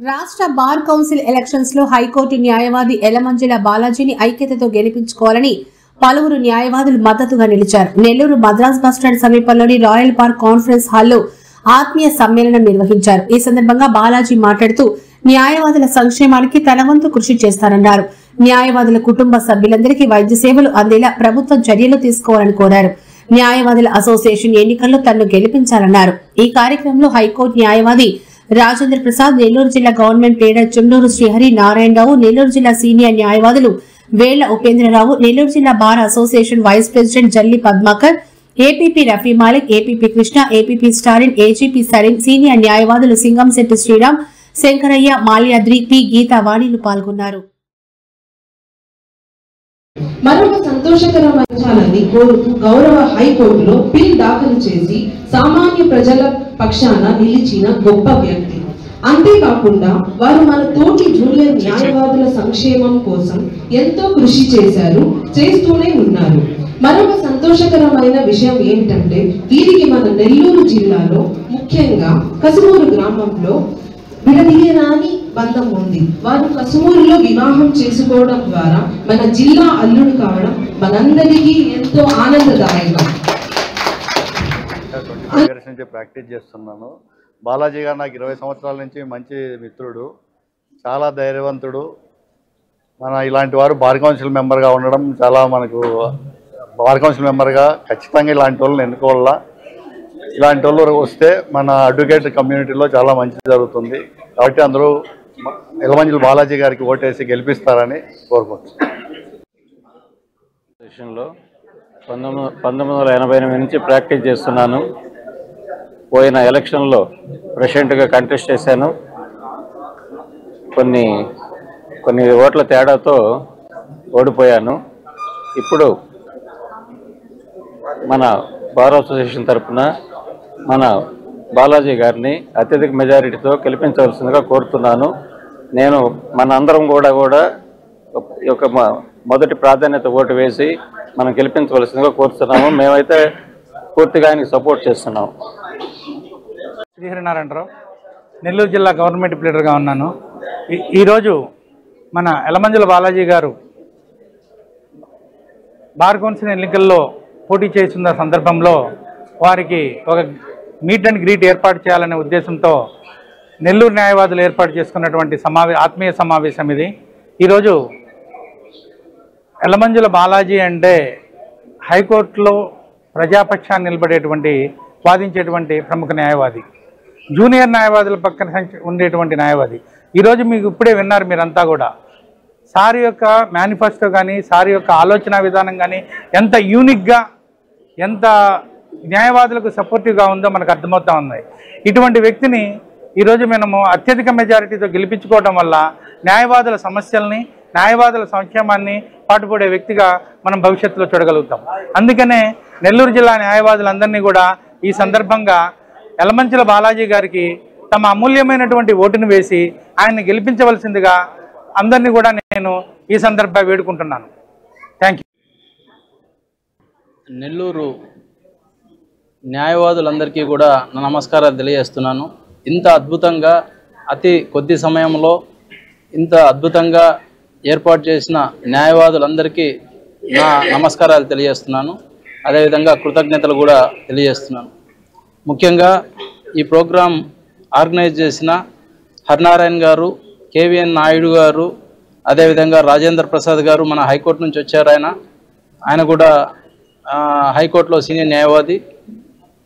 రాష్ట్ర bar council elections లో high court న్యాయవాది ఎలమంజిల బాలాజీని ఐక్యతతో గెలిపించుకోవాలని పలువురు న్యాయవాదులు మద్దతుగా నిలిచారు. నెల్లూరు మద్రాస్ బస్టాండ్ సమీపంలోని రాయల్ పార్క్ కాన్ఫరెన్స్ హాల్లో ఆత్మీయ సమ్మేళనం నిర్వహించారు. ఈ సందర్భంగా బాలాజీ మాట్లాడుతూ న్యాయవాదుల సంక్షేమానికి తన వంతు కృషి చేస్తారన్నారు. న్యాయవాదుల కుటుంబ సభ్యులందరికీ వైద్య సేవలు అందేలా ప్రభుత్వం చర్యలు తీసుకోవాలని కోరారు. న్యాయవాదుల అసోసియేషన్ ఎన్నికల్లో తనను గెలిపించాలన్నారు. ఈ కార్యక్రమంలో హైకోర్టు న్యాయవాది రాజేంద్ర ప్రసాద్, నెల్లూరు జిల్లా గవర్నమెంట్ లీడర్ చుండూరు శ్రీహరి నారాయణరావు, నెల్లూరు జిల్లా సీనియర్ న్యాయవాదులు వేళ్ల ఉపేంద్రరావు, నెల్లూరు జిల్లా bar association vice president Jalli Padmakar, APP Rafi Malik, APP Krishna, APP Stalin, AGP Salim, senior న్యాయవాదులు సింగంశెట్టి శ్రీరామ్, శంకరయ్య, మాల్యాద్రి, పి గీతా వాణిలు పాల్గొన్నారు. మరొక సంతోషకరమైన కోరుతూ గౌరవ హైకోర్టులో బిల్ దాఖలు చేసి సామాన్య ప్రజల పక్షాన నిలిచిన గొప్ప వ్యక్తి. అంతేకాకుండా వారు మన తోటి జూనియర్ న్యాయవాదుల సంక్షేమం కోసం ఎంతో కృషి చేస్తూనే ఉన్నారు. మరొక సంతోషకరమైన విషయం ఏమిటంటే వీరికి మన నెల్లూరు జిల్లాలో ముఖ్యంగా కసుమూరు గ్రామంలో విడదీయరాని బంధం ఉంది. వారు కసుమూరులో వివాహం చేసుకోవడం ద్వారా మన జిల్లా అల్లుడు కావడం మనందరికీ ఎంతో ఆనందదాయకం. ప్రాక్టీస్ చేస్తున్నాను. బాలాజీ గారు నాకు 20 సంవత్సరాల నుంచి మంచి మిత్రుడు, చాలా ధైర్యవంతుడు. మన ఇలాంటి వారు బార్ కౌన్సిల్ మెంబర్గా ఉండడం చాలా మనకు బార్ కౌన్సిల్ మెంబర్గా ఖచ్చితంగా ఇలాంటి వాళ్ళని ఎన్నుకోవాలా. ఇలాంటి వాళ్ళు వస్తే మన అడ్వకేట్ కమ్యూనిటీలో చాలా మంచి జరుగుతుంది. కాబట్టి అందరూ ఎలమంజిల బాలాజీ గారికి ఓటేసి గెలిపిస్తారని కోరుకుంటున్నాను. 1988 నుంచి ప్రాక్టీస్ చేస్తున్నాను. పోయిన ఎలక్షన్లో ప్రెసిడెంట్గా కంటెస్ట్ చేశాను. కొన్ని ఓట్ల తేడాతో ఓడిపోయాను. ఇప్పుడు మన బార్ అసోసియేషన్ తరఫున మన బాలాజీ గారిని అత్యధిక మెజారిటీతో గెలిపించవలసిందిగా కోరుతున్నాను. నేను మన అందరం కూడా ఒక మొదటి ప్రాధాన్యత ఓటు వేసి మనం గెలిపించవలసిందిగా కోరుతున్నాము. మేమైతే పూర్తిగా ఆయనకి సపోర్ట్ చేస్తున్నాము. శ్రీహరి నారాయణరావు, నెల్లూరు జిల్లా గవర్నమెంట్ లీడర్గా ఉన్నాను. ఈరోజు మన ఎలమంజిల బాలాజీ గారు బార్ కౌన్సిల్ ఎన్నికల్లో పోటీ చేస్తున్న సందర్భంలో వారికి ఒక మీట్ అండ్ గ్రీట్ ఏర్పాటు చేయాలనే ఉద్దేశంతో నెల్లూరు న్యాయవాదులు ఏర్పాటు చేసుకున్నటువంటి ఆత్మీయ సమావేశం ఇది. ఈరోజు ఎలమంజిల బాలాజీ అంటే హైకోర్టులో ప్రజాపక్షాన్ని నిలబడేటువంటి వాదించేటువంటి ప్రముఖ న్యాయవాది, జూనియర్ న్యాయవాదుల పక్కన ఉండేటువంటి న్యాయవాది. ఈరోజు మీకు ఇప్పుడే విన్నారు మీరంతా కూడా. సార్ యొక్క మేనిఫెస్టో కానీ, సార్ యొక్క ఆలోచన విధానం కానీ ఎంత యూనిక్గా, ఎంత న్యాయవాదులకు సపోర్టివ్గా ఉందో మనకు అర్థమవుతూ ఉన్నాయి. ఇటువంటి వ్యక్తిని ఈరోజు మనము అత్యధిక మెజారిటీతో గెలిపించుకోవడం వల్ల న్యాయవాదుల సమస్యల్ని, న్యాయవాదుల సంక్షేమాన్ని పాటుపడే వ్యక్తిగా మనం భవిష్యత్తులో చూడగలుగుతాం. అందుకనే నెల్లూరు జిల్లా న్యాయవాదులందరినీ కూడా ఈ సందర్భంగా ఎలమంచిల బాలాజీ గారికి తమ అమూల్యమైనటువంటి ఓటును వేసి ఆయన్ని గెలిపించవలసిందిగా అందరినీ కూడా నేను ఈ సందర్భంగా వేడుకుంటున్నాను. Thank you. నెల్లూరు న్యాయవాదులందరికీ కూడా నా నమస్కారాలు తెలియజేస్తున్నాను. ఇంత అద్భుతంగా అతి కొద్ది సమయంలో ఇంత అద్భుతంగా ఏర్పాటు చేసిన న్యాయవాదులందరికీ నా నమస్కారాలు తెలియజేస్తున్నాను. అదేవిధంగా కృతజ్ఞతలు కూడా తెలియజేస్తున్నాను. ముఖ్యంగా ఈ ప్రోగ్రాం ఆర్గనైజ్ చేసిన హరినారాయణ గారు, కేవీఎన్ నాయుడు గారు, అదేవిధంగా రాజేంద్ర ప్రసాద్ గారు మన హైకోర్టు నుంచి వచ్చారు. ఆయన కూడా హైకోర్టులో సీనియర్ న్యాయవాది.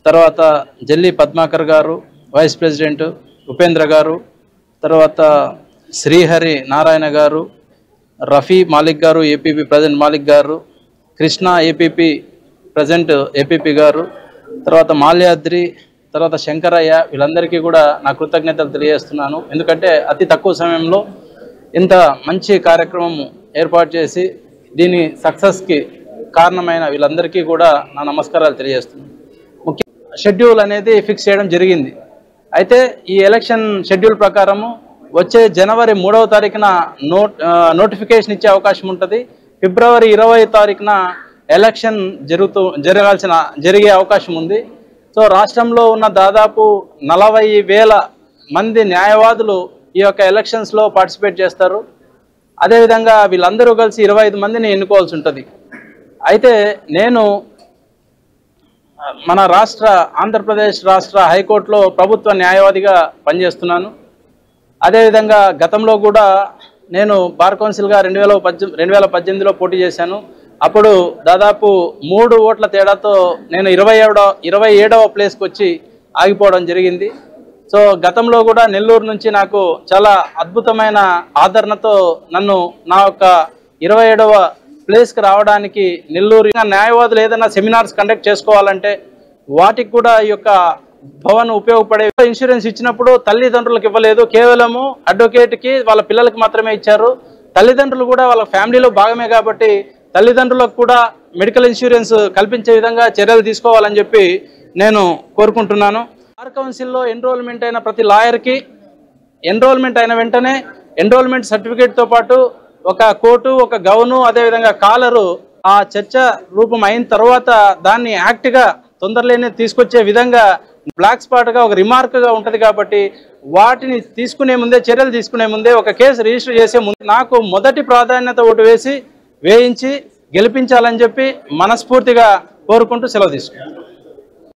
తర్వాత జల్లి పద్మాకర్ గారు, వైస్ ప్రెసిడెంట్ ఉపేంద్ర గారు, తర్వాత శ్రీహరి నారాయణ గారు, రఫీ మాలిక్ గారు, ఏపీపీ ప్రెసిడెంట్ మాలిక్ గారు, కృష్ణ ఏపీపీ ప్రెసిడెంట్ ఏపీపీ గారు, తర్వాత మాల్యాద్రి, తర్వాత శంకరయ్య, వీళ్ళందరికీ కూడా నా కృతజ్ఞతలు తెలియజేస్తున్నాను. ఎందుకంటే అతి తక్కువ సమయంలో ఇంత మంచి కార్యక్రమం ఏర్పాటు చేసి దీని సక్సెస్కి కారణమైన వీళ్ళందరికీ కూడా నా నమస్కారాలు తెలియజేస్తున్నాను. ముఖ్య షెడ్యూల్ అనేది ఫిక్స్ చేయడం జరిగింది. అయితే ఈ ఎలక్షన్ షెడ్యూల్ ప్రకారము వచ్చే జనవరి 3వ తారీఖున నోటిఫికేషన్ ఇచ్చే అవకాశం ఉంటుంది. ఫిబ్రవరి 20వ తారీఖున ఎలక్షన్ జరిగే అవకాశం ఉంది. సో రాష్ట్రంలో ఉన్న దాదాపు 40,000 మంది న్యాయవాదులు ఈ యొక్క ఎలక్షన్స్లో పార్టిసిపేట్ చేస్తారు. అదేవిధంగా వీళ్ళందరూ కలిసి 25 మందిని ఎన్నుకోవాల్సి ఉంటుంది. అయితే నేను మన ఆంధ్రప్రదేశ్ రాష్ట్ర హైకోర్టులో ప్రభుత్వ న్యాయవాదిగా పనిచేస్తున్నాను. అదేవిధంగా గతంలో కూడా నేను బార్ కౌన్సిల్గా 2018లో పోటీ చేశాను. అప్పుడు దాదాపు 3 ఓట్ల తేడాతో నేను 27వ ప్లేస్కి వచ్చి ఆగిపోవడం జరిగింది. సో గతంలో కూడా నెల్లూరు నుంచి నాకు చాలా అద్భుతమైన ఆదరణతో నన్ను నా యొక్క 27వ ప్లేస్కి రావడానికి నెల్లూరు న్యాయవాదులు ఏదైనా సెమినార్స్ కండక్ట్ చేసుకోవాలంటే వాటికి కూడా ఈ యొక్క భవన్ ఉపయోగపడే ఇన్సూరెన్స్ ఇచ్చినప్పుడు తల్లిదండ్రులకు ఇవ్వలేదు, కేవలము అడ్వకేట్కి వాళ్ళ పిల్లలకి మాత్రమే ఇచ్చారు. తల్లిదండ్రులు కూడా వాళ్ళ ఫ్యామిలీలో భాగమే కాబట్టి తల్లిదండ్రులకు కూడా మెడికల్ ఇన్సూరెన్స్ కల్పించే విధంగా చర్యలు తీసుకోవాలని చెప్పి నేను కోరుకుంటున్నాను. బార్ కౌన్సిల్లో ఎన్రోల్మెంట్ అయిన ప్రతి లాయర్కి ఎన్రోల్మెంట్ అయిన వెంటనే ఎన్రోల్మెంట్ సర్టిఫికేట్తో పాటు ఒక కోటు, ఒక గౌను, అదేవిధంగా కాలరు ఆ చర్చ రూపం అయిన తర్వాత దాన్ని యాక్ట్గా తొందరలోనే తీసుకొచ్చే విధంగా బ్లాక్ స్పాట్గా ఒక రిమార్క్గా ఉంటుంది. కాబట్టి వాటిని చర్యలు తీసుకునే ముందే ఒక కేసు రిజిస్టర్ చేసే ముందు నాకు మొదటి ప్రాధాన్యత ఓటు వేయించి గెలిపించాలని చెప్పి మనస్ఫూర్తిగా కోరుకుంటూ సెలవు తీసుకున్నాను.